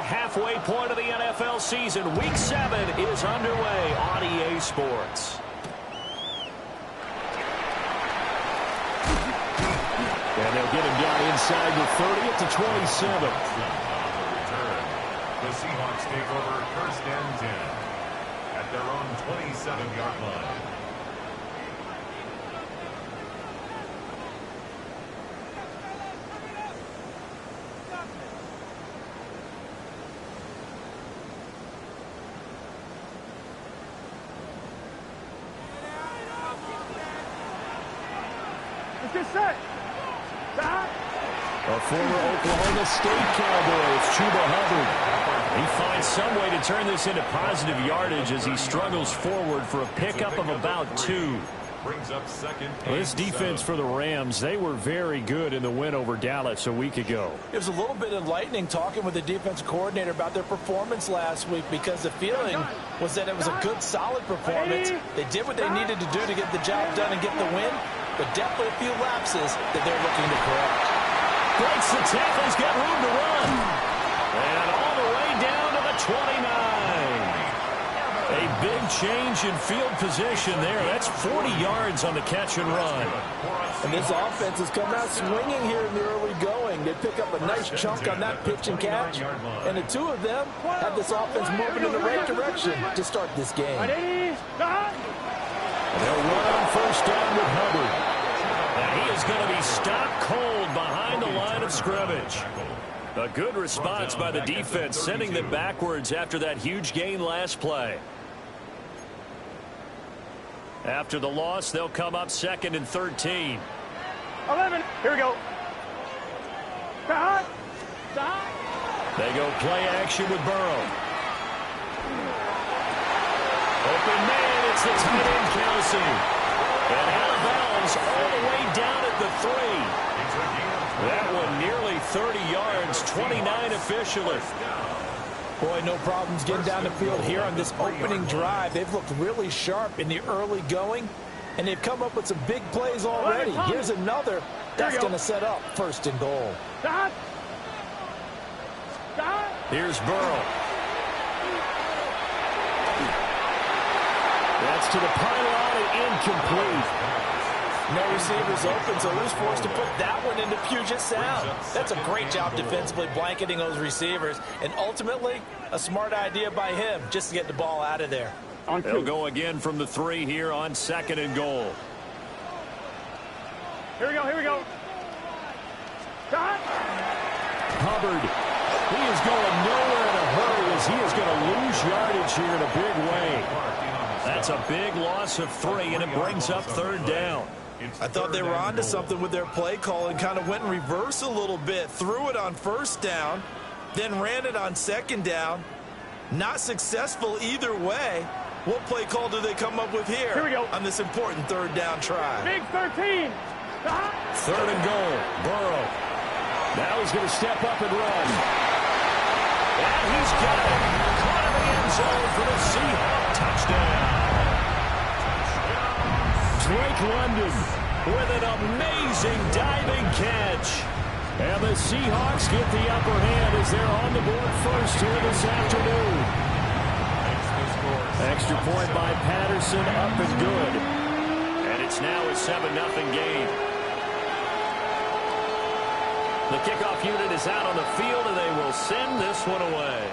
halfway point of the NFL season. Week 7 is underway on EA Sports. And they'll get him down inside the 30 at the 27. The Seahawks take over first and 10 at their own 27-yard line. A former Oklahoma State Cowboy, it's Chuba Hubbard. He finds some way to turn this into positive yardage as he struggles forward for a pickup of about 2. Brings up second. This defense for the Rams, they were very good in the win over Dallas a week ago. It was a little bit enlightening talking with the defensive coordinator about their performance last week, because the feeling was that it was a good, solid performance. They did what they needed to do to get the job done and get the win, but definitely a few lapses that they're looking to correct. Breaks the tackle, he's got room to run. And all the way down to the 29. A big change in field position there. That's 40 yards on the catch and run. And this offense has come out swinging here in the early going. They pick up a nice chunk on that pitch and catch. And the two of them have this offense moving in the right direction to start this game. And they'll run on first down with Hubbard. And he is going to be stopped cold behind the line of scrimmage. A good response by the defense, sending them backwards after that huge gain last play. After the loss, they'll come up second and 13. 11. Here we go. Stop. They go play action with Burrow. Open man, it's the tight end Kelsey. And out of bounds all the way down at the 3. That one nearly 30 yards, 29 officially. Boy, no problems getting down the field here on this opening drive. They've looked really sharp in the early going, and they've come up with some big plays already. Here's another that's going to set up first and goal. Here's Burrow. That's to the pylon and incomplete. No receivers open, so he's forced to put that one into Puget Sound. That's a great job defensively blanketing those receivers, and ultimately a smart idea by him just to get the ball out of there. They'll go again from the 3 here on second and goal. Here we go. Stop. Hubbard, he is going nowhere in a hurry as he is going to lose yardage here in a big way. That's a big loss of 3, and it brings up third down. I thought they were onto something with their play call and kind of went in reverse a little bit. Threw it on first down, then ran it on second down. Not successful either way. What play call do they come up with here we go. On this important third down try? Big 13. Stop. Third and goal. Burrow. Now he's going to step up and run. And he's got it. Caught in the end zone for the Seahawks touchdown. Drake London with an amazing diving catch. And the Seahawks get the upper hand as they're on the board first here this afternoon. Extra point by Patterson, up and good. And it's now a 7-0 game. The kickoff unit is out on the field, and they will send this one away.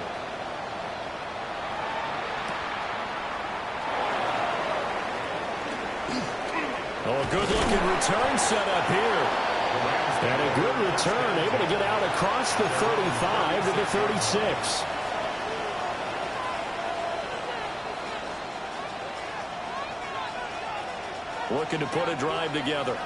Oh, a good-looking return set up here. And a good return, able to get out across the 35 to the 36. Looking to put a drive together.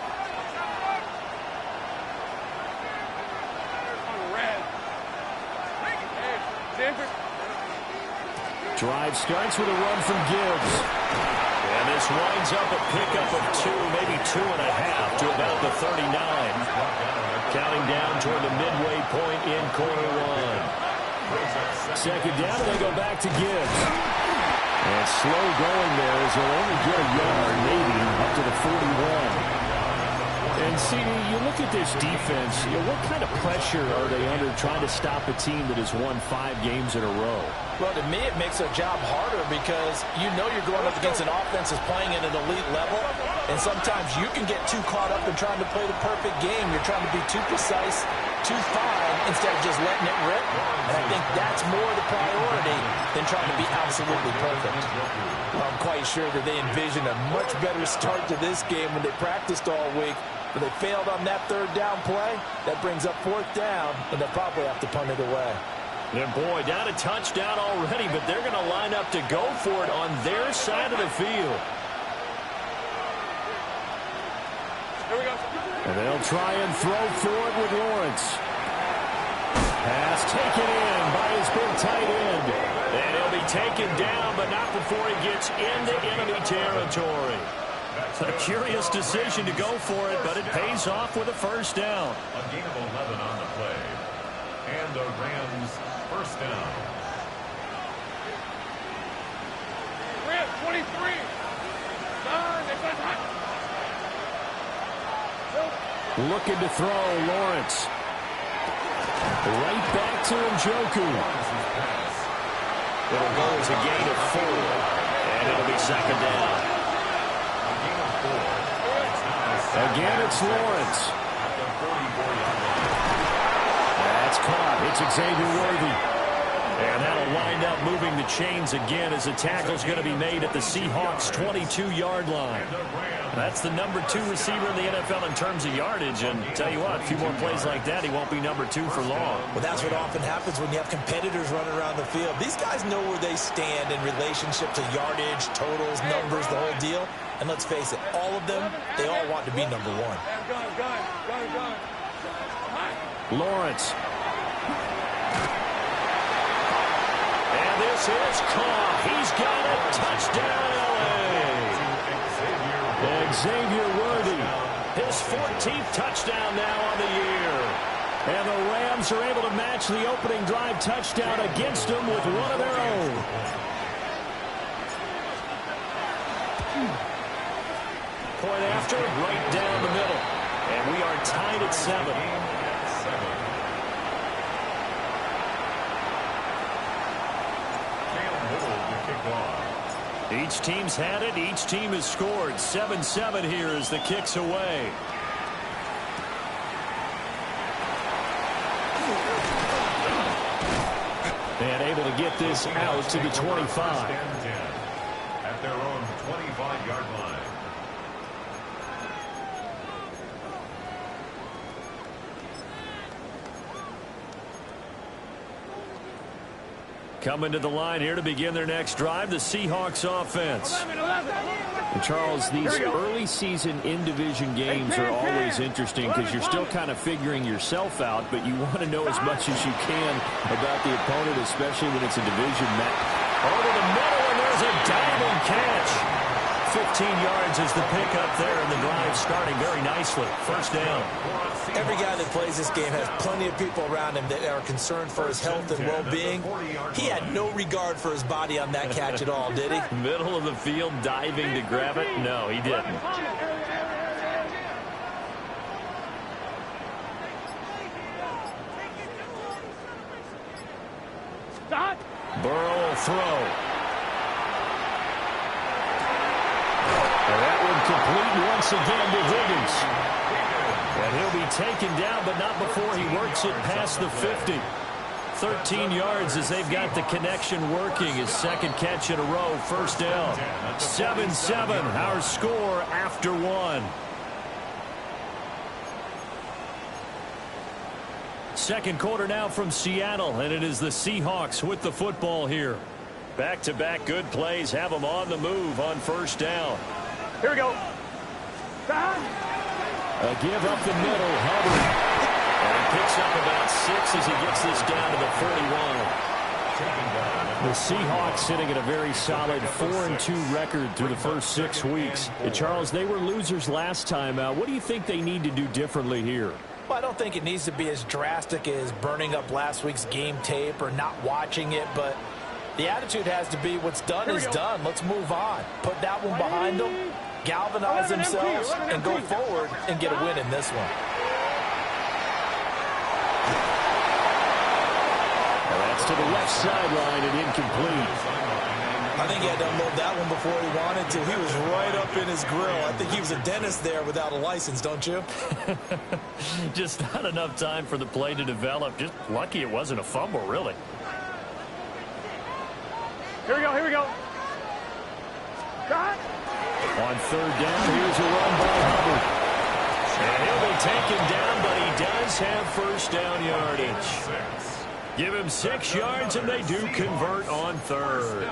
Drive starts with a run from Gibbs. And this winds up a pickup of 2, maybe 2.5 to about the 39. Counting down toward the midway point in quarter 1. Second down, and they go back to Gibbs. And slow going there as they'll only get a yard, maybe, up to the 41. And, CD, you look at this defense, what kind of pressure are they under trying to stop a team that has won 5 games in a row? Well, to me, it makes their job harder because you're going up against an offense that's playing at an elite level, and sometimes you can get too caught up in trying to play the perfect game. You're trying to be too precise, too fine, instead of just letting it rip. And I think that's more the priority than trying to be absolutely perfect. I'm quite sure that they envisioned a much better start to this game when they practiced all week. But they failed on that 3rd down play. That brings up 4th down, and they'll probably have to punt it away. And boy, down a touchdown already, but they're going to line up to go for it on their side of the field. Here we go. And they'll try and throw for it with Lawrence. Pass taken in by his big tight end. And he'll be taken down, but not before he gets into enemy territory. A curious decision to go for it, but it pays off with a 1st down. A gain of 11 on the play. And the Rams 1st down. Rams 23. Looking to throw, Lawrence. Right back to Njoku. It'll go as a gain of 4, and it'll be 2nd down. Again, it's Lawrence. That's caught. It's Xavier Worthy. And that'll wind up moving the chains again as a tackle's going to be made at the Seahawks' 22-yard line. That's the number 2 receiver in the NFL in terms of yardage. And tell you what, a few more plays like that, he won't be number 2 for long. Well, that's what often happens when you have competitors running around the field. These guys know where they stand in relationship to yardage, totals, numbers, the whole deal. And let's face it, all of them, they all want to be number 1. Lawrence. And this is caught. He's got it. Touchdown, LA. Xavier Worthy. His 14th touchdown now on the year. And the Rams are able to match the opening drive touchdown against them with one of their own. Point after, right down the middle. And we are tied at 7. Each team's had it. Each team has scored. 7-7 here as the kick's away. And able to get this out to the 25. At their own 25-yard line. Coming to the line here to begin their next drive, the Seahawks offense. And Charles, these early season in-division games are always interesting because you're still kind of figuring yourself out, but you want to know as much as you can about the opponent, especially when it's a division match. Over the middle, and there's a diving catch. 15 yards is the pickup there, and the drive starting very nicely. 1st down. Every guy that plays this game has plenty of people around him that are concerned for his health and well-being. He had no regard for his body on that catch at all, did he? Middle of the field, diving to grab it? No, he didn't. Burrow will throw. And that one complete once again to Higgins. And he'll be taken down, but not before he works it past the 50. 13 yards as they've got the connection working. His 2nd catch in a row, 1st down. 7-7, our score after 1. Second quarter now from Seattle, and it is the Seahawks with the football here. Back-to-back good plays have them on the move on 1st down. Here we go. A give up the middle, Hubbard. And he picks up about 6 as he gets this down to the 41. The Seahawks sitting at a very solid 4-2 record through the first 6 weeks. And Charles, they were losers last time out. What do you think they need to do differently here? Well, I don't think it needs to be as drastic as burning up last week's game tape or not watching it, but the attitude has to be what's done is done. Let's move on. Put that one behind them. galvanize themselves and go forward and get a win in this one. Well, that's to the left sideline and incomplete. I think he had to unload that one before he wanted to. He was right up in his grill. I think he was a dentist there without a license, don't you? Just not enough time for the play to develop. Just lucky it wasn't a fumble, really. Here we go, here we go. Got. On third down, here's a run by Hubbard. And he'll be taken down, but he does have first down yardage. Give him 6 yards, and they do convert on third.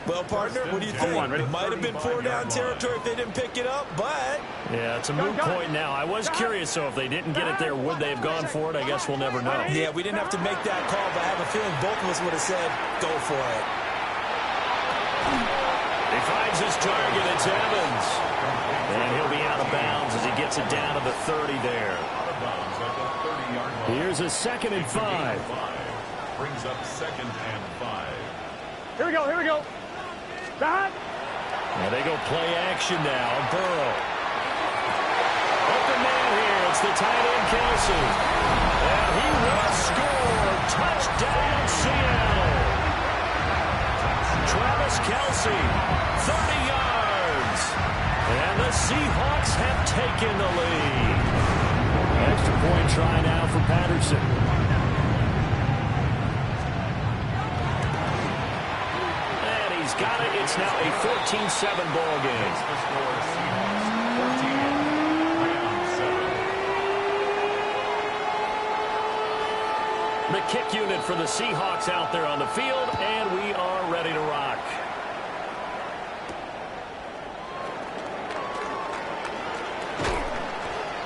Well, partner, what do you think? It might have been 4-down territory if they didn't pick it up, but... Yeah, it's a moot point now. I was curious, so if they didn't get it there, would they have gone for it? I guess we'll never know. Yeah, we didn't have to make that call, but I have a feeling both of us would have said, go for it. He finds his target. It's Evans. And he'll be out of bounds as he gets it down to the 30 there. Here's a 2nd and 5. Brings up 2nd and 5. Here we go, here we go. Got. Now they go play action now. Burrow. Open man here. It's the tight end, Kelsey. And he will score. Touchdown, Seattle. Travis Kelsey, 30 yards. And the Seahawks have taken the lead. Extra point try now for Patterson. Got it. It's now a 14-7 ball game. The kick unit for the Seahawks out there on the field, and we are ready to rock.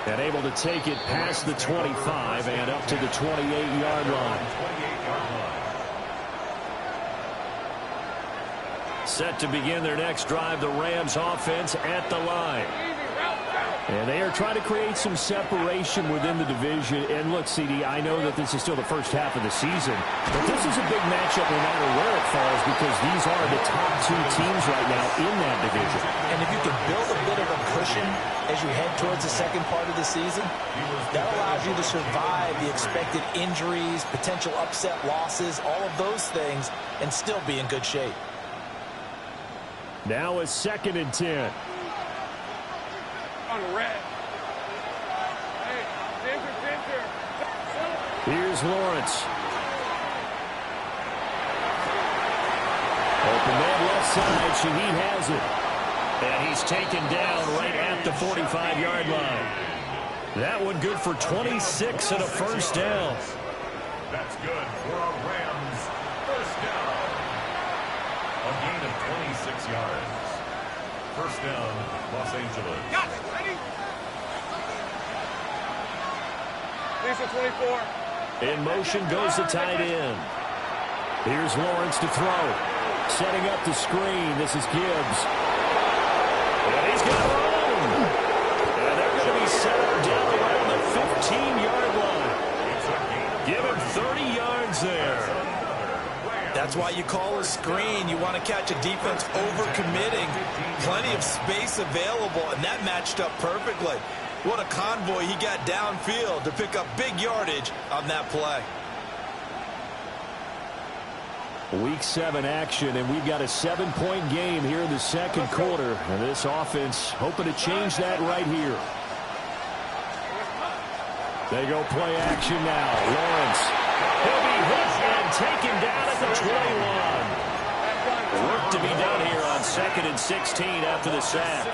And able to take it past the 25 and up to the 28-yard line. Set to begin their next drive, the Rams offense at the line. And they are trying to create some separation within the division. And look, CD, I know that this is still the first half of the season, but this is a big matchup no matter where it falls because these are the top 2 teams right now in that division. And if you can build a bit of a cushion as you head towards the second part of the season, that allows you to survive the expected injuries, potential upset losses, all of those things, and still be in good shape. Now a 2nd and 10. On red. Hey, center. Here's Lawrence. Open man left side. Shaheed has it. And he's taken down right at the 45-yard line. That one good for 26 and a first down. That's good for a Rams first down. A gain of 26 yards. First down, Los Angeles. Got it. Ready? Lisa 24. In motion goes the tight end. Here's Lawrence to throw. Setting up the screen. This is Gibbs. And he's got room. And they're going to be set down around the 15-yard line. Give him 30 yards there. That's why you call a screen. You want to catch a defense overcommitting. Plenty of space available, and that matched up perfectly. What a convoy he got downfield to pick up big yardage on that play. Week 7 action, and we've got a 7-point game here in the second quarter. And this offense hoping to change that right here. They go play action now. Lawrence. He'll be hit and taken down at the 21. Work to be done here on 2nd and 16 after the sack.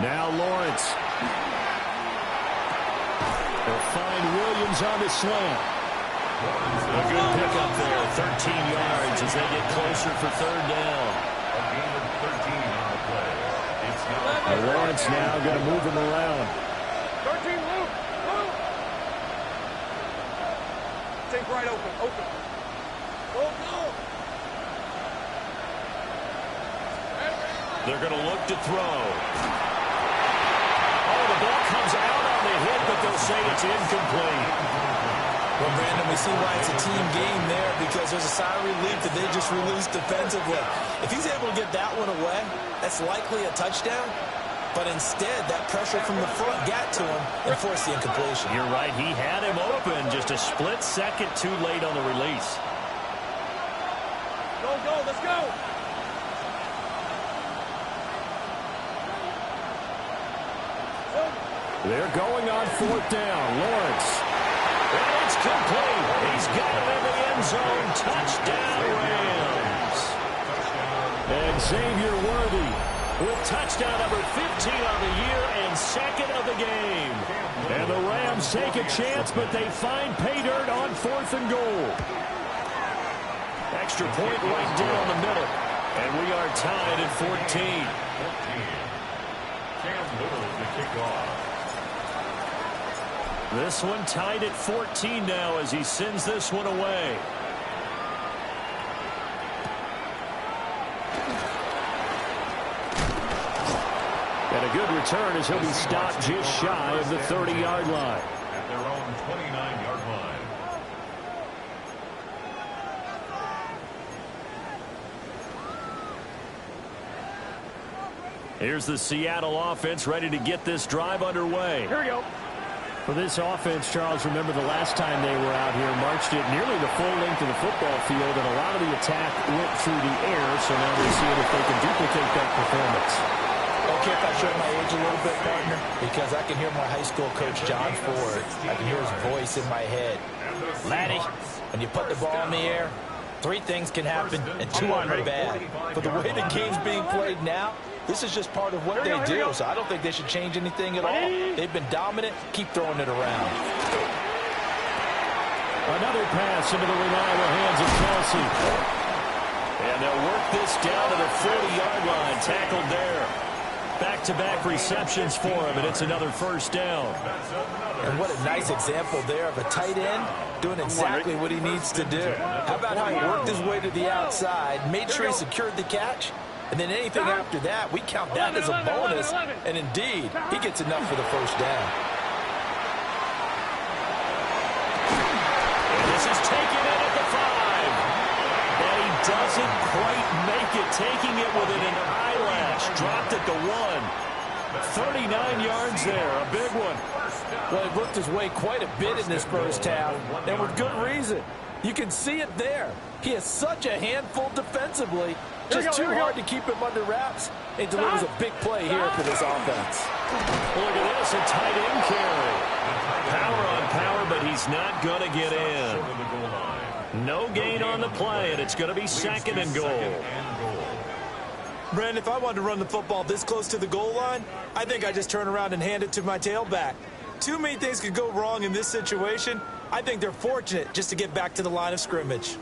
Now Lawrence. They'll find Williams on the slant. A good pickup there, 13 yards as they get closer for third down. A gain of 13 on the play. It's now Lawrence now going to move him around. 13, move. Take right open. Go. They're going to look to throw. Oh, the ball comes out on the hit, but they'll say it's incomplete. Well, Brandon, we you see why it's a team game there, because there's a sigh of relief that they just released defensively. If he's able to get that one away, that's likely a touchdown. But instead, that pressure from the front got to him and forced the incompletion. You're right. He had him open, just a split second too late on the release. Go, go, let's go. They're going on fourth down. Lawrence. And it's complete. He's got it in the end zone. Touchdown, Rams. And Xavier Worthy with touchdown number 15 on the year and second of the game. And the Rams take a chance, but they find pay dirt on fourth and goal. Extra point right down the middle. And we are tied at 14. Cam Little to kick off. This one tied at 14 now as he sends this one away. And a good return as he'll be stopped just shy of the 30-yard line. At their own 29-yard line. Here's the Seattle offense ready to get this drive underway. Here we go. For this offense, Charles, remember the last time they were out here, marched it nearly the full length of the football field, and a lot of the attack went through the air, so now they're seeing if they can duplicate that performance. Okay, if I show my age a little bit, partner, because I can hear my high school coach, John Ford. I can hear his voice in my head. Laddie, when you put the ball in the air, 3 things can happen, and 2 of them are bad. But the way the game's being played now, this is just part of what they do, so I don't think they should change anything at all. They've been dominant. Keep throwing it around. Another pass into the reliable hands of Kelsey. And they'll work this down to the 40-yard line. Tackled there. Back-to-back receptions for him, and it's another first down. And what a nice example there of a tight end doing exactly what he needs to do. How about how he worked his way to the outside, made sure he secured the catch, and then anything after that, we count that as a bonus. And indeed, he gets enough for the first down. And this is taken in at the 5. And he doesn't quite make it, taking it within an eyelash. Dropped at the 1. 39 yards there, a big one. Well, he worked his way quite a bit in this first half, and with good reason. You can see it there. He is such a handful defensively. Just too hard to keep him under wraps. He delivers a big play here for this offense. Look at this, a tight end carry. Power on power, but he's not going to get in. No gain on the play, and it's going to be second and goal. Brandon, if I wanted to run the football this close to the goal line, I think I just turn around and hand it to my tailback. Too many things could go wrong in this situation. I think they're fortunate just to get back to the line of scrimmage.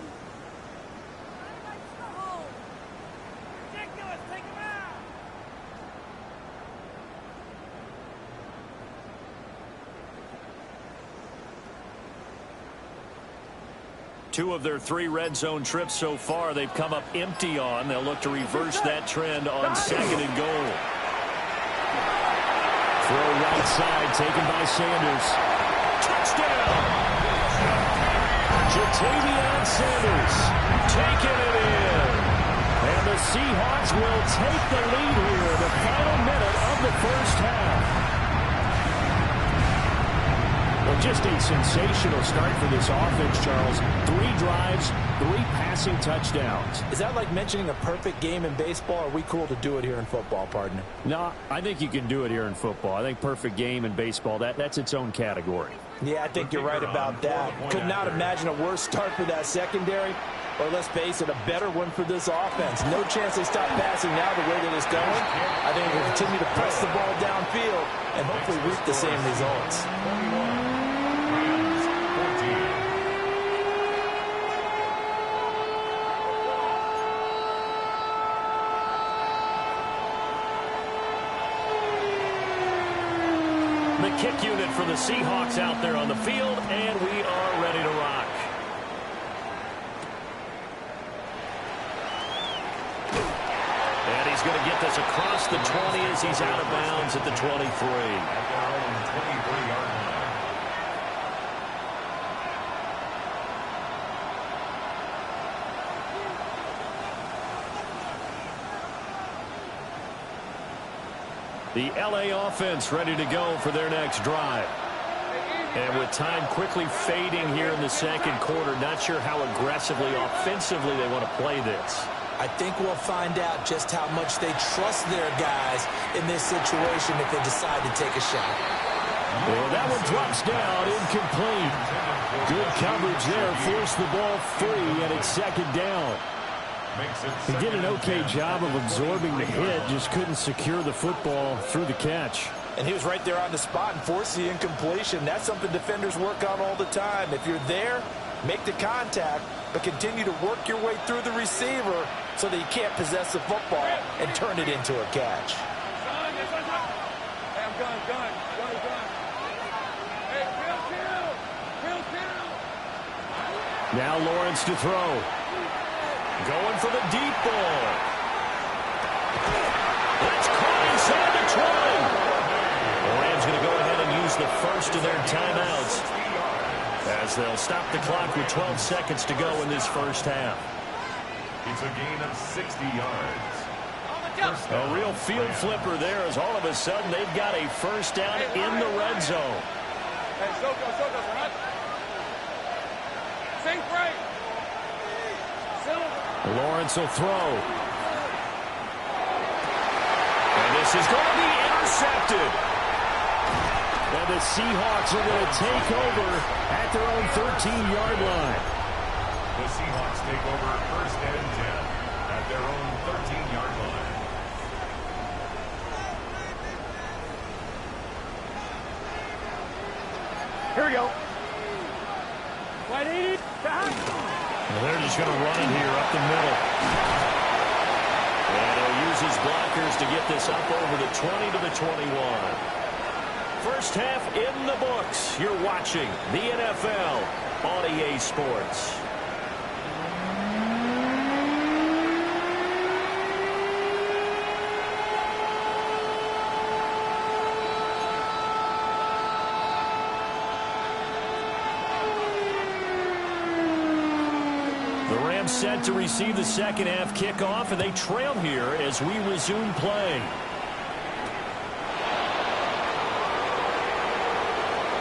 Two of their 3 red zone trips so far, they've come up empty on. They'll look to reverse that trend on second and goal. Throw right side, taken by Sanders. Touchdown! Jatavion Sanders taking it in. And the Seahawks will take the lead here in the final minute of the first half. Well, just a sensational start for this offense, Charles. 3 drives, 3 passing touchdowns. Is that like mentioning a perfect game in baseball, or are we cool to do it here in football, partner? No, I think you can do it here in football. I think perfect game in baseball, that's its own category. Yeah, I think you're right about that. Could not imagine a worse start for that secondary, or let's face it, a better one for this offense. No chance they stop passing now the way that it's going. I think we'll continue to press the ball downfield and hopefully reap the same results. The kick unit for the Seahawks out there on the field, and we are ready to rock. And he's going to get this across the 20 as he's out of bounds at the 23. The LA offense ready to go for their next drive. And with time quickly fading here in the second quarter, not sure how aggressively, offensively they want to play this. I think we'll find out just how much they trust their guys in this situation if they decide to take a shot. Well, that one drops down, incomplete. Good coverage there, forced the ball free, and it's second down. He did an okay job of absorbing the hit, just couldn't secure the football through the catch. And he was right there on the spot and forced the incompletion. That's something defenders work on all the time. If you're there, make the contact, but continue to work your way through the receiver so that you can't possess the football and turn it into a catch. Now Lawrence to throw. Going for the deep ball. That's caught inside the 20. The Rams going to go ahead and use the first of their timeouts as they'll stop the clock with 12 seconds to go in this first half. It's a gain of 60 yards. A real field flipper there as all of a sudden they've got a first down in the red zone. Lawrence will throw. And this is going to be intercepted. And the Seahawks are going to take over at their own 13-yard line. The Seahawks take over first and 10 at their own 13-yard line. Here we go. 180. Well, they're just going to run it here up the middle. And he'll use his blockers to get this up over the 20 to the 21. First half in the books. You're watching the NFL on EA Sports. Set to receive the second half kickoff, and they trail here as we resume play.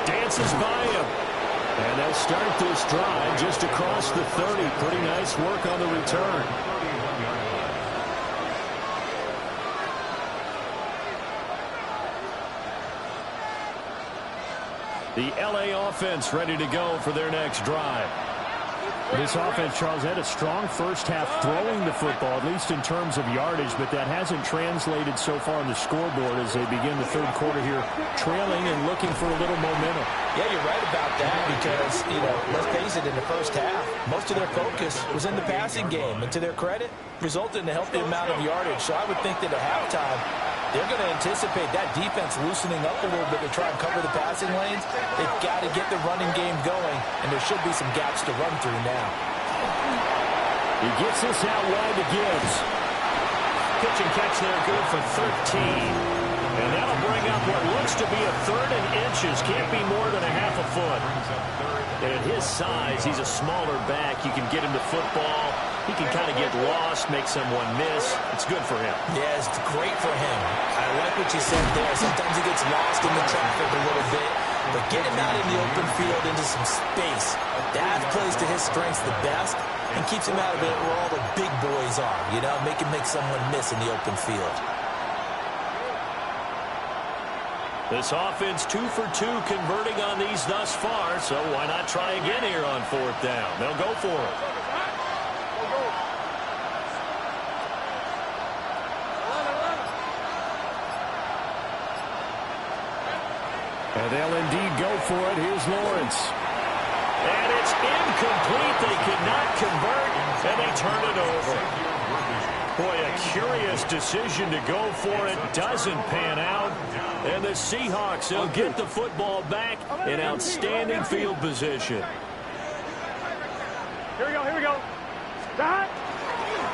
Dances by him. And they'll start this drive just across the 30. Pretty nice work on the return. The LA offense ready to go for their next drive. This offense, Charles, had a strong first half throwing the football, at least in terms of yardage, but that hasn't translated so far on the scoreboard as they begin the third quarter here, trailing and looking for a little momentum. Yeah, you're right about that because, let's face it, in the first half, most of their focus was in the passing game, and to their credit, resulted in a healthy amount of yardage. So I would think that at halftime, they're going to anticipate that defense loosening up a little bit to try and cover the passing lanes. They've got to get the running game going, and there should be some gaps to run through now. He gets this out wide to Gibbs. Pitch and catch there, good for 13. And that'll bring up what looks to be a third and inches. Can't be more than a half a foot. And at his size, he's a smaller back. You can get him to football. He can kind of get lost, make someone miss. It's good for him. Yeah, it's great for him. I like what you said there. Sometimes he gets lost in the traffic a little bit. But get him out in the open field into some space. That plays to his strengths the best and keeps him out of it where all the big boys are. Make him make someone miss in the open field. This offense 2 for 2 converting on these thus far, so why not try again here on fourth down? They'll go for it. And they'll indeed go for it. Here's Lawrence. And it's incomplete. They could not convert, and they turn it over. Boy, a curious decision to go for it. Doesn't pan out. And the Seahawks, they'll get the football back in outstanding field position. Here we go. Stop.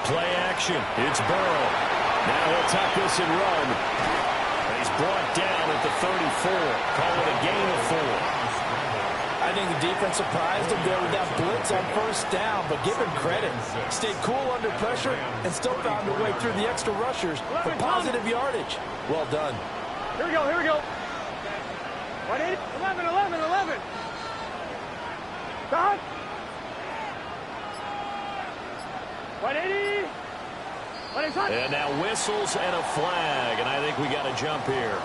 Play action. It's Burrow. Now he'll tuck this and run. He's brought down at the 34. Call it a gain of 4. I think the defense surprised him there with that blitz on first down, but give him credit. Stayed cool under pressure and still found a way through the extra rushers for positive yardage. Well done. Here we go, here we go. 180, 11, 11, 11. Stop. 180. And now whistles and a flag, and I think we got a jump here.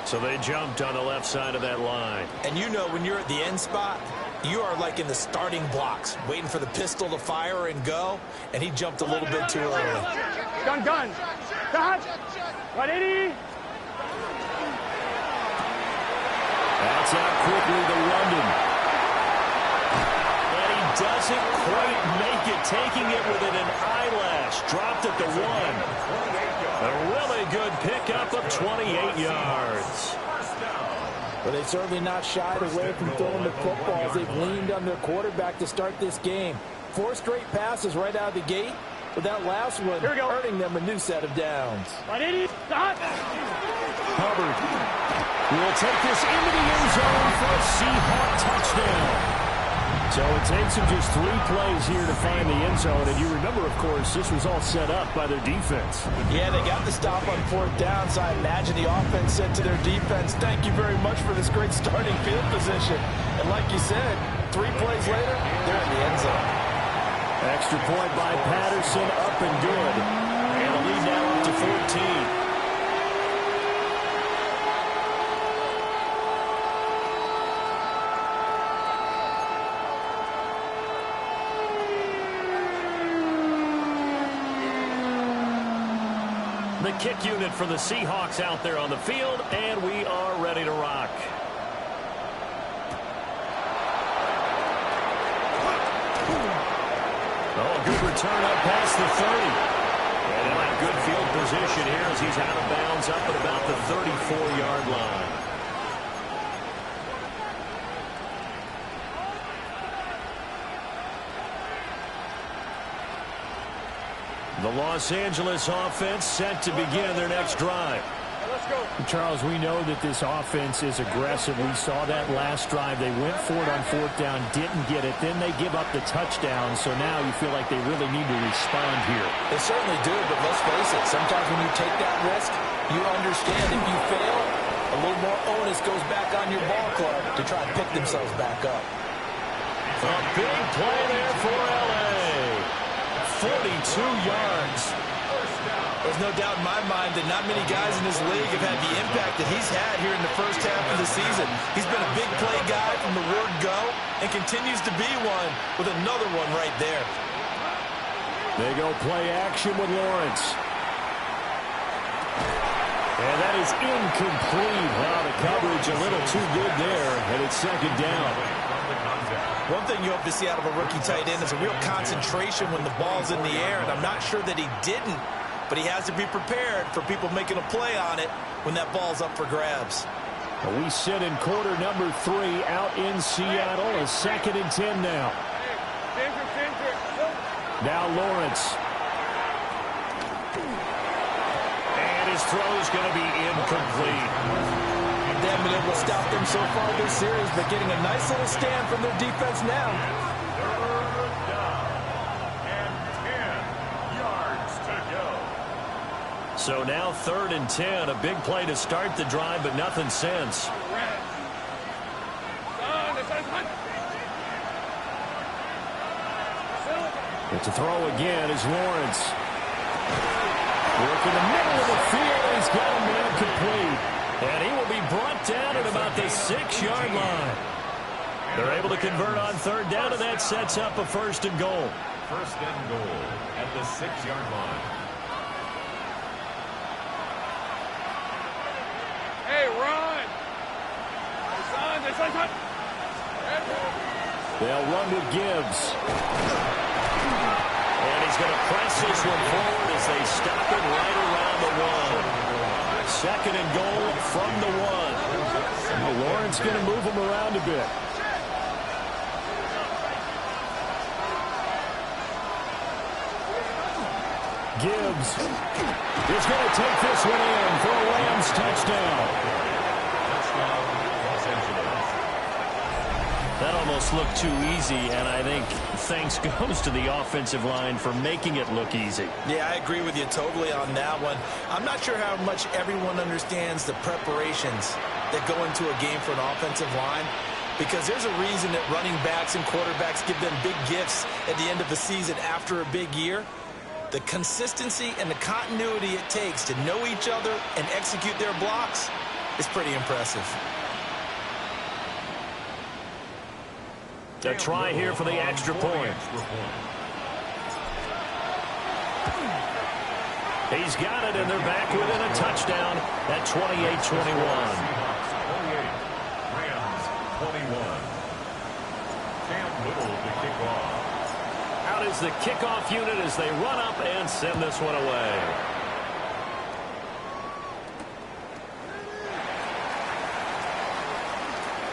So they jumped on the left side of that line. And you know when you're at the end spot, you are like in the starting blocks, waiting for the pistol to fire and go, and he jumped a little bit too early. Gun, gun. Stop. 180. That's out quickly to London. And he doesn't quite make it, taking it within an eyelash. Dropped at the 1. A really good pickup of 28 yards. But they've certainly not shied away from throwing the footballs. They've leaned on their quarterback to start this game. 4 straight passes right out of the gate, but that last one earning them a new set of downs. 180. Stop. Hubbard will take this into the end zone for a Seahawk touchdown. So it takes him just 3 plays here to find the end zone. And you remember, of course, this was all set up by their defense. Yeah, they got the stop on 4th down, so I imagine the offense said to their defense, thank you very much for this great starting field position. And like you said, 3 plays later, they're in the end zone. Extra point by Patterson, up and good. And the lead now up to 14. The kick unit for the Seahawks out there on the field, and we are ready to rock. Oh, good return up past the 30. And he'll have good field position here as he's out of bounds up at about the 34-yard line. The Los Angeles offense set to begin their next drive. Let's go. Charles, we know that this offense is aggressive. We saw that last drive. They went for it on 4th down, didn't get it. Then they give up the touchdown. So now you feel like they really need to respond here. They certainly do, but let's face it. Sometimes when you take that risk, you understand if you fail, a little more onus goes back on your ball club to try and pick themselves back up. A big play there for L.A. 42 yards. There's no doubt in my mind that not many guys in this league have had the impact that he's had here in the first half of the season. He's been a big play guy from the word go and continues to be one with another one right there. They go play action with Lawrence. And that is incomplete. Wow, the coverage a little too good there, and it's 2nd down. One thing you hope to see out of a rookie tight end is a real concentration when the ball's in the air, and I'm not sure that he didn't, but he has to be prepared for people making a play on it when that ball's up for grabs. We sit in quarter number 3 out in Seattle. A 2nd and 10 now. Now Lawrence. And his throw is going to be incomplete. They haven't been able to stop them so far this series, but getting a nice little stand from their defense now. 3rd down and 10 yards to go. So now 3rd and 10. A big play to start the drive, but nothing since. It's a throw again as Lawrence. Work in the middle of the field. He's got a man complete. And he will be brought down at about the 6-yard line. They're able to convert on 3rd down, and that sets up a 1st and goal. 1st and goal at the 6-yard line. Hey, run. Son. They'll run with Gibbs. And he's going to press this one forward as they stop it right around the 1. 2nd and goal from the 1. Well, Lawrence going to move him around a bit. Gibbs is going to take this one in for a Rams touchdown. Touchdown, Los Angeles. That almost almost looked too easy, and I think thanks goes to the offensive line for making it look easy. Yeah, I agree with you totally on that one. I'm not sure how much everyone understands the preparations that go into a game for an offensive line, because there's a reason that running backs and quarterbacks give them big gifts at the end of the season after a big year. The consistency and the continuity it takes to know each other and execute their blocks is pretty impressive. A try here for the extra point. He's got it, and they're back within a touchdown at 28-21. Rams 21. Cam Little to kick off. Out is the kickoff unit as they run up and send this one away.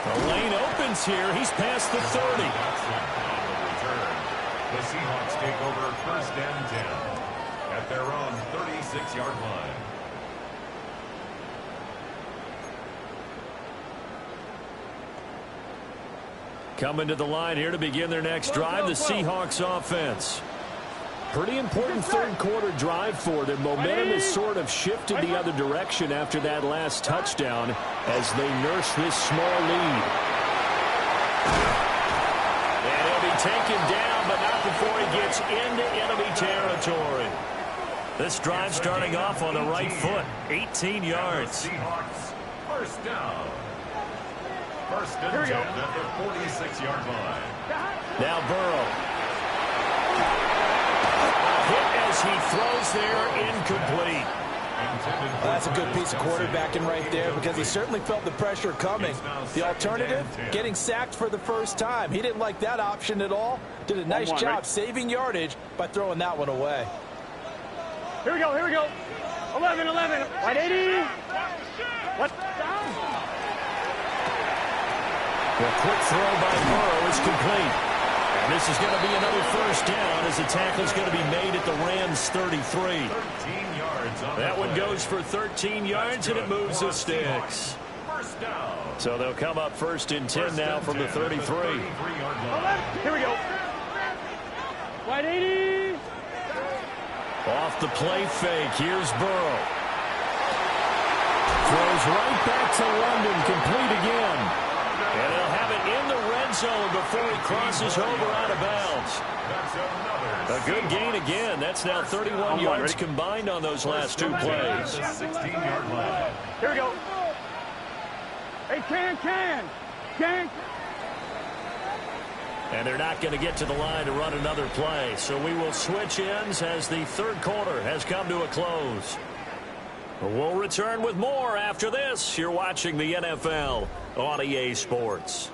The lane opens here. He's past the 30. The Seahawks take over first and 10 at their own 36-yard line. Coming to the line here to begin their next drive, the Seahawks offense. Pretty important third quarter drive for them. Momentum has sort of shifted the other direction after that last touchdown as they nurse this small lead. And he'll be taken down, but not before he gets into enemy territory. This drive starting off on the right foot, 18 yards. Seahawks first down. First and 10 at the 46-yard line. Now Burrow. Hit as he throws there, incomplete. Well, that's a good piece of quarterbacking right there, because he certainly felt the pressure coming. The alternative, getting sacked for the first time. He didn't like that option at all. Did a nice job saving yardage by throwing that one away. Here we go, here we go. 11, 11. Wide 80. What? The quick throw by Burrow is complete. And this is going to be another first down as the tackle is going to be made at the Rams' 33. 13 yards on that one goes for 13 yards, and it moves the sticks. First down. So they'll come up first and 10 now from the 33. Here we go. Wide 80. Off the play fake, here's Burrow. Throws right back to London, complete again. And he'll have it in the red zone before he crosses over out of bounds. A good gain again. That's now 31 yards combined on those last two plays. 16-yard line. Here we go. Hey, can. And they're not going to get to the line to run another play. So we will switch ends as the third quarter has come to a close. We'll return with more after this. You're watching the NFL on EA Sports.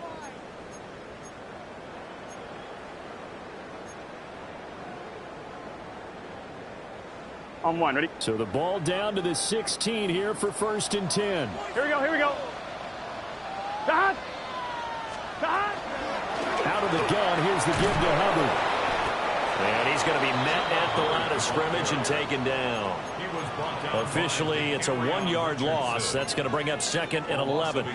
On one, ready? So the ball down to the 16 here for first and 10. Here we go, here we go. Out of the gun, here's the give to Hubbard. And he's going to be met at the line of scrimmage and taken down. Officially, it's a 1-yard loss. That's going to bring up second and 11.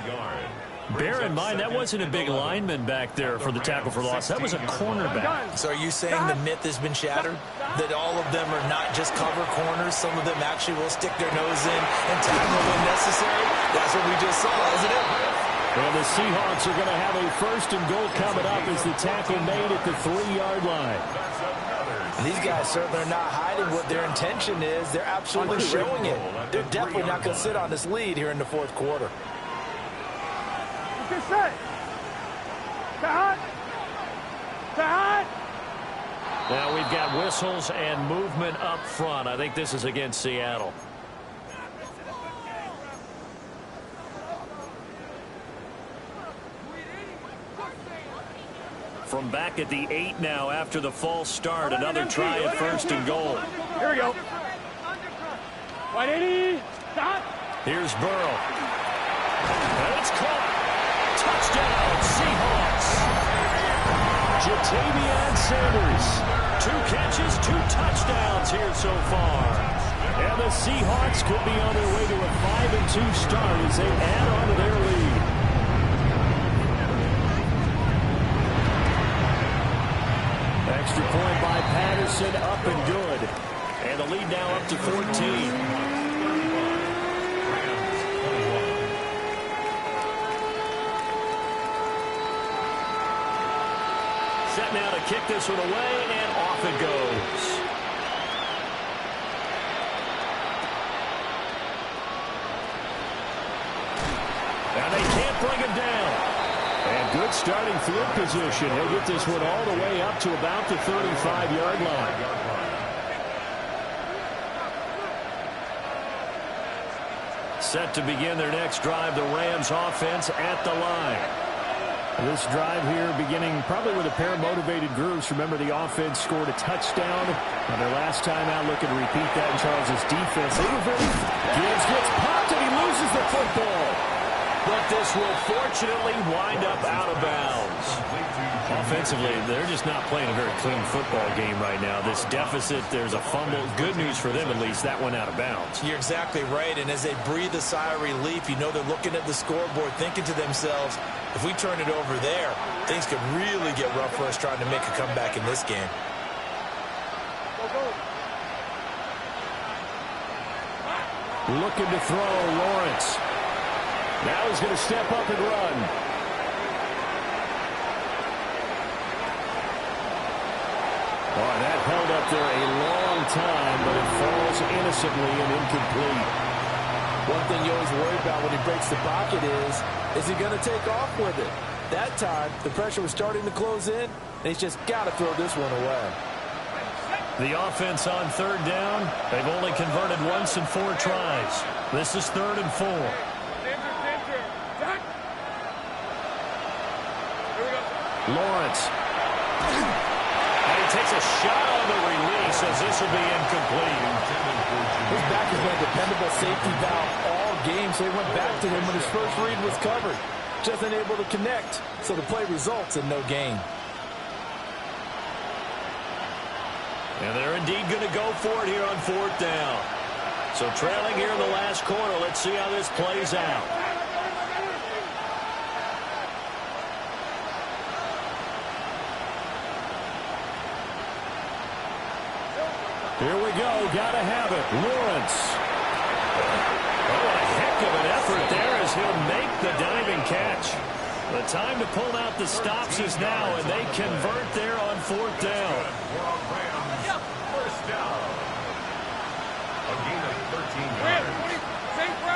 Bear in mind, that wasn't a big lineman back there for the tackle for loss. That was a cornerback. So are you saying the myth has been shattered? That all of them are not just cover corners? Some of them actually will stick their nose in and tackle when necessary? That's what we just saw, isn't it? And the Seahawks are going to have a first and goal coming up as the tackle made at the 3-yard line. These guys certainly are not hiding what their intention is. They're absolutely showing it. They're definitely not going to sit on this lead here in the fourth quarter. Now we've got whistles and movement up front. I think this is against Seattle. From back at the 8 now after the false start. Another try at first and goal. Here we go. Wide 80. Stop. Here's Burrow. And it's caught. Touchdown, Seahawks. Jatavion Sanders. 2 catches, 2 touchdowns here so far. And the Seahawks could be on their way to a 5-2 start as they add on to their lead. extra point by Patterson, up and good. And the lead now up to 14. Set now to kick this one away, and off it goes. And they can't bring him down. And good starting field position. He'll get this one all the way up to about the 35-yard line. Set to begin their next drive, the Rams offense at the line. This drive here beginning probably with a pair of motivated groups. Remember, the offense scored a touchdown on their last time out. Looking to repeat that in Charles' defense. Gibbs gets popped and he loses the football. But this will fortunately wind up out of bounds. Offensively, they're just not playing a very clean football game right now. This deficit, there's a fumble. Good news for them, at least. That went out of bounds. You're exactly right. And as they breathe a sigh of relief, you know they're looking at the scoreboard, thinking to themselves, if we turn it over there, things could really get rough for us trying to make a comeback in this game. Looking to throw, Lawrence. Now he's going to step up and run. Oh, that held up there a long time, but it falls innocently and incomplete. One thing you always worry about when he breaks the pocket is he going to take off with it? That time, the pressure was starting to close in, and he's just got to throw this one away. The offense on third down, they've only converted once in 4 tries. This is 3rd and 4. Lawrence. And he takes a shot on the release as this will be incomplete. His back has been a dependable safety valve all game, so he went back to him when his first read was covered. Just unable to connect, so the play results in no gain. And they're indeed going to go for it here on 4th down. So trailing here in the last quarter, let's see how this plays out. Here we go. Got to have it. Lawrence. Oh, a heck of an effort there as he'll make the diving catch. The time to pull out the stops is now, and they convert there on 4th down. First down. A gain of 13 yards.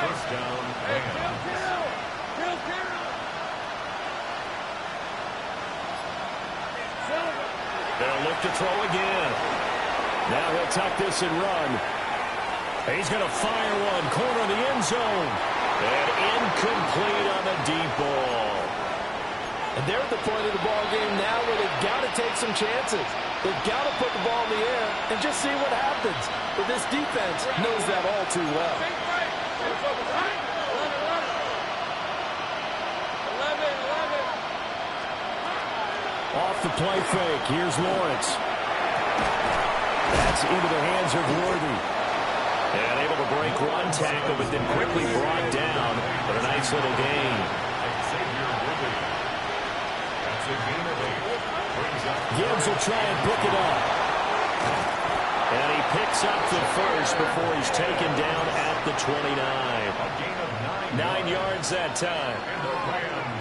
First down, Rams. They'll look to throw again. Now he'll tuck this and run. He's going to fire one. Corner of the end zone. And incomplete on the deep ball. And they're at the point of the ball game now where they've got to take some chances. They've got to put the ball in the air and just see what happens. But this defense knows that all too well. Off the play fake. Here's Lawrence. That's into the hands of Worthy. And able to break one tackle, but then quickly brought down. But a nice little gain. Gibbs will try and pick it up. And he picks up the first before he's taken down at the 29. 9 yards that time.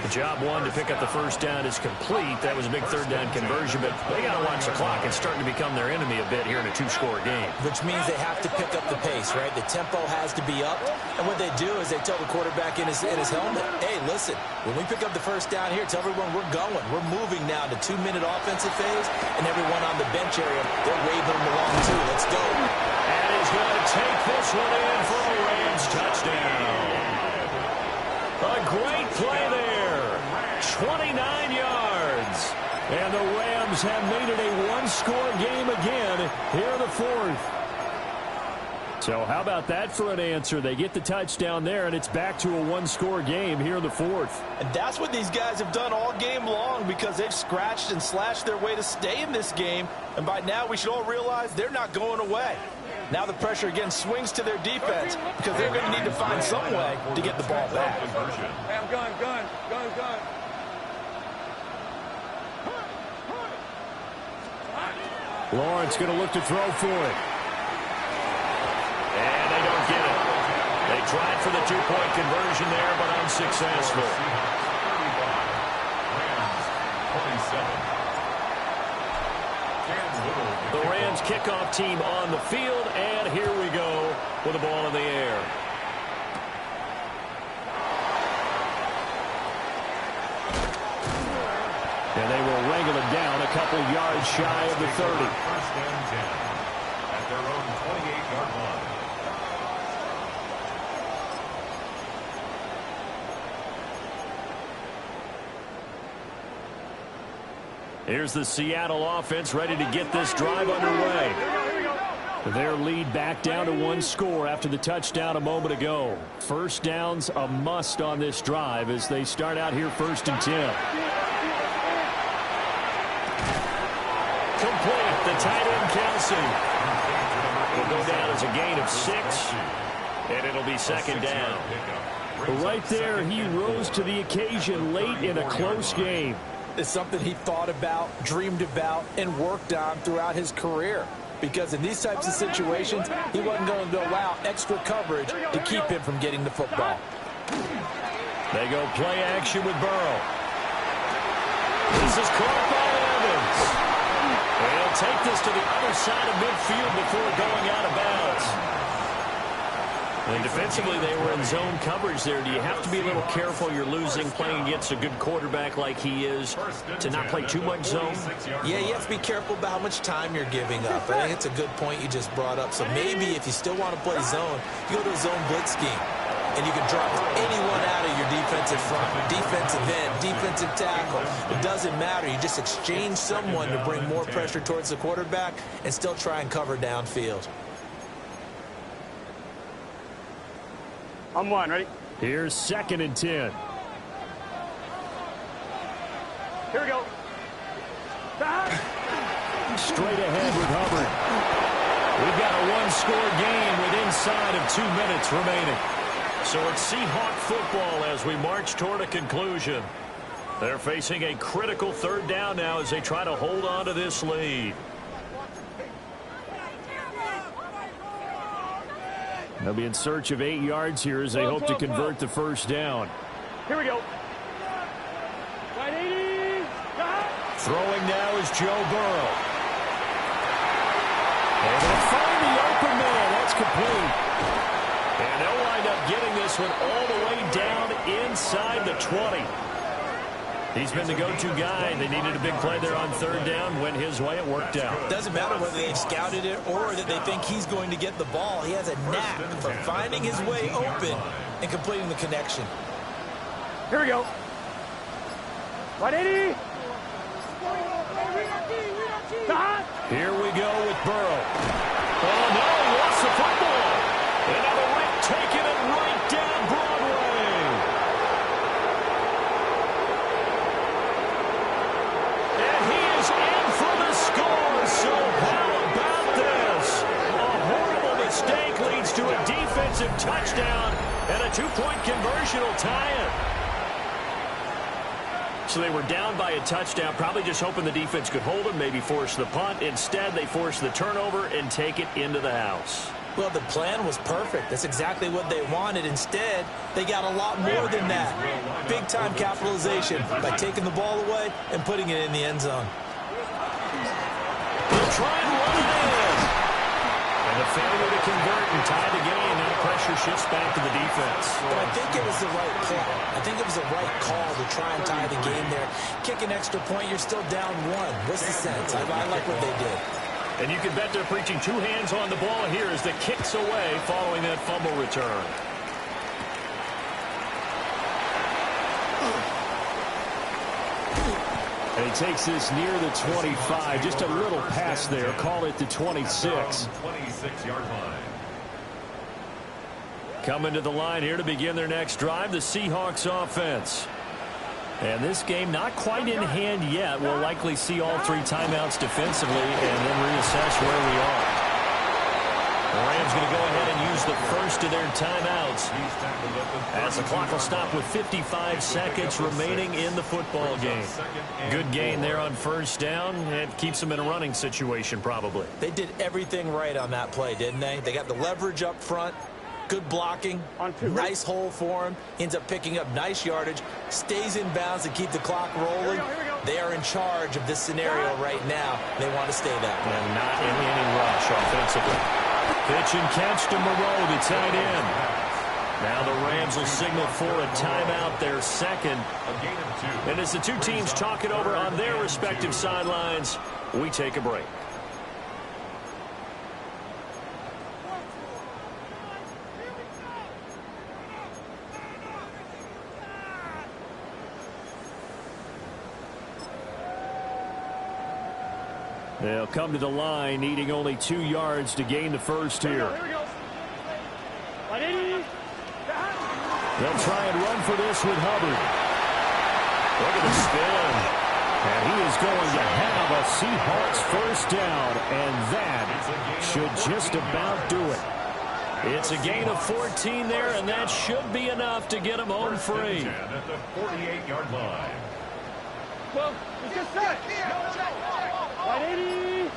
The job one to pick up the first down is complete. That was a big 3rd down conversion, but they got to watch the clock. It's starting to become their enemy a bit here in a 2-score game. Which means they have to pick up the pace, right? The tempo has to be up. And what they do is they tell the quarterback in his helmet, hey, listen, when we pick up the first down here, tell everyone we're going. We're moving now to 2-minute offensive phase, and everyone on the bench area, they're waving them along too. Let's go. And he's going to take this one in for a Rams touchdown. A great play there. 29 yards. And the Rams have made it a 1-score game again here in the 4th. So how about that for an answer? They get the touchdown there, and it's back to a 1-score game here in the 4th. And that's what these guys have done all game long because they've scratched and slashed their way to stay in this game. And by now we should all realize they're not going away. Now the pressure again swings to their defense because they're going to need to find some way to get the ball back. Hey, I'm gun. Lawrence going to look to throw for it. And they don't get it. They tried for the two-point conversion there, but unsuccessful. The Rams kickoff team on the field, and here we go with the ball in the air. And they will wrangle it down a couple yards shy of the 30. First and 10 at their own 28-yard line. Here's the Seattle offense ready to get this drive underway. Their lead back down to one score after the touchdown a moment ago. First down's a must on this drive as they start out here 1st and 10. Complete. The tight end, Kelsey. Will go down as a gain of 6, and it'll be 2nd down. Right there, he rose to the occasion late in a close game. It's something he thought about, dreamed about, and worked on throughout his career. Because in these types of situations, he wasn't going to allow extra coverage to keep him from getting the football. They go play action with Burrow. This is caught by Evans. And he'll take this to the other side of midfield before going out of bounds. And defensively, they were in zone coverage there. Do you have to be a little careful? You're losing playing against a good quarterback like he is to not play too much zone? Yeah, you have to be careful about how much time you're giving up. I think it's a good point you just brought up. So maybe if you still want to play zone, you go to a zone blitz scheme. And you can drop anyone out of your defensive front, defensive end, defensive tackle. It doesn't matter. You just exchange someone to bring more pressure towards the quarterback and still try and cover downfield. I'm one, ready? Here's 2nd and 10. Here we go. Straight ahead with Hubbard. We've got a one-score game with inside of 2 minutes remaining. So it's Seahawk football as we march toward a conclusion. They're facing a critical 3rd down now as they try to hold on to this lead. They'll be in search of 8 yards here as they hope to convert the 1st down. Here we go. 180. Throwing now is Joe Burrow. And they'll find the open man. That's complete. And they'll wind up getting this one all the way down inside the 20. He's been the go-to guy. They needed a big play there on 3rd down. Went his way. It worked out. Doesn't matter whether they've scouted it or that they think he's going to get the ball. He has a knack for finding his way open and completing the connection. Here we go. 180. Here we go with Burrow. Oh, no, he lost the football. And now the Rick taking it right down Broadway. And he is in for the score. So how about this? A horrible mistake leads to a defensive touchdown, and a 2-point conversion will tie it. So they were down by a touchdown, probably just hoping the defense could hold them, maybe force the punt. Instead, they force the turnover and take it into the house. Well, the plan was perfect. That's exactly what they wanted. Instead, they got a lot more than that. Big-time capitalization by taking the ball away and putting it in the end zone. They'll try and run it in. And the failure to convert and tie the game. Now pressure shifts back to the defense. But I think it was the right play. I think it was the right call to try and tie the game there. Kick an extra point, you're still down 1. What's the sense? I like what they did. And you can bet they're preaching 2 hands on the ball here as the kick's away following that fumble return. And he takes this near the 25. Just a little pass there. Call it the 26. 26-yard line. Coming to the line here to begin their next drive, the Seahawks offense. And this game not quite in hand yet. We'll likely see all 3 timeouts defensively and then reassess where we are. The Rams going to go ahead and use the first of their timeouts as the clock will stop with 55 seconds remaining in the football game. Good gain there on first down. It keeps them in a running situation probably. They did everything right on that play, didn't they? They got the leverage up front, good blocking, nice hole for him, ends up picking up nice yardage, stays in bounds to keep the clock rolling. They are in charge of this scenario right now. They want to stay that way. And not in any rush offensively. Pitch and catch to Moreau, the tight end. Now the Rams will signal for a timeout, their second. And as the two teams talk it over on their respective sidelines, we take a break. They'll come to the line, needing only 2 yards to gain the first here. Here we go. 180. They'll try and run for this with Hubbard. Look at the spin. And he is going to have a Seahawks first down, and that should just about do it. It's a gain of 14 there, and that should be enough to get him home free. At the 48-yard line. Well, it's just set. 180.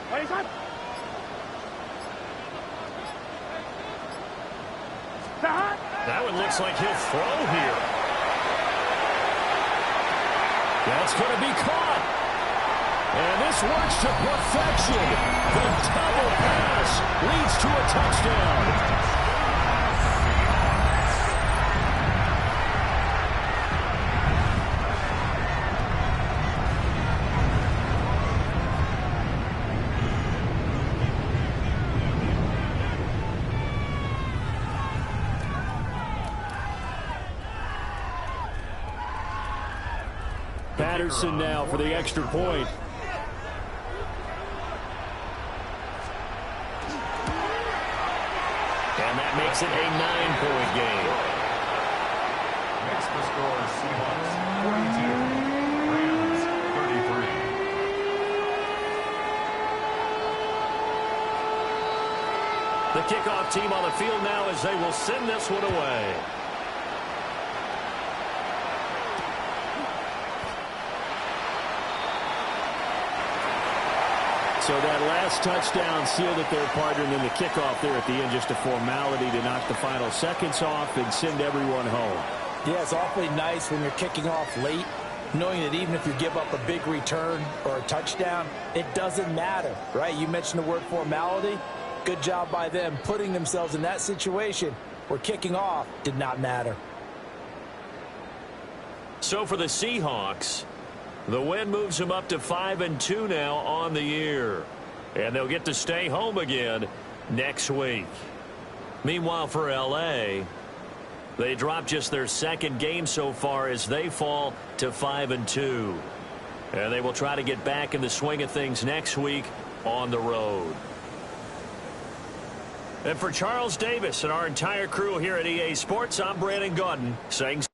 185. That one looks like he'll throw here. That's going to be caught. And this works to perfection. The double pass leads to a touchdown. Patterson now for the extra point. And that makes it a 9-point game. Next the score is Seahawks 42, Rams 33. The kickoff team on the field now as they will send this one away. So that last touchdown sealed it their partner, and then the kickoff there at the end, just a formality to knock the final seconds off and send everyone home. Yeah, it's awfully nice when you're kicking off late, knowing that even if you give up a big return or a touchdown, it doesn't matter, right? You mentioned the word formality. Good job by them putting themselves in that situation where kicking off did not matter. So for the Seahawks, the win moves them up to 5-2 now on the year. And they'll get to stay home again next week. Meanwhile, for L.A., they drop just their second game so far as they fall to 5-2. And they will try to get back in the swing of things next week on the road. And for Charles Davis and our entire crew here at EA Sports, I'm Brandon Gaudin saying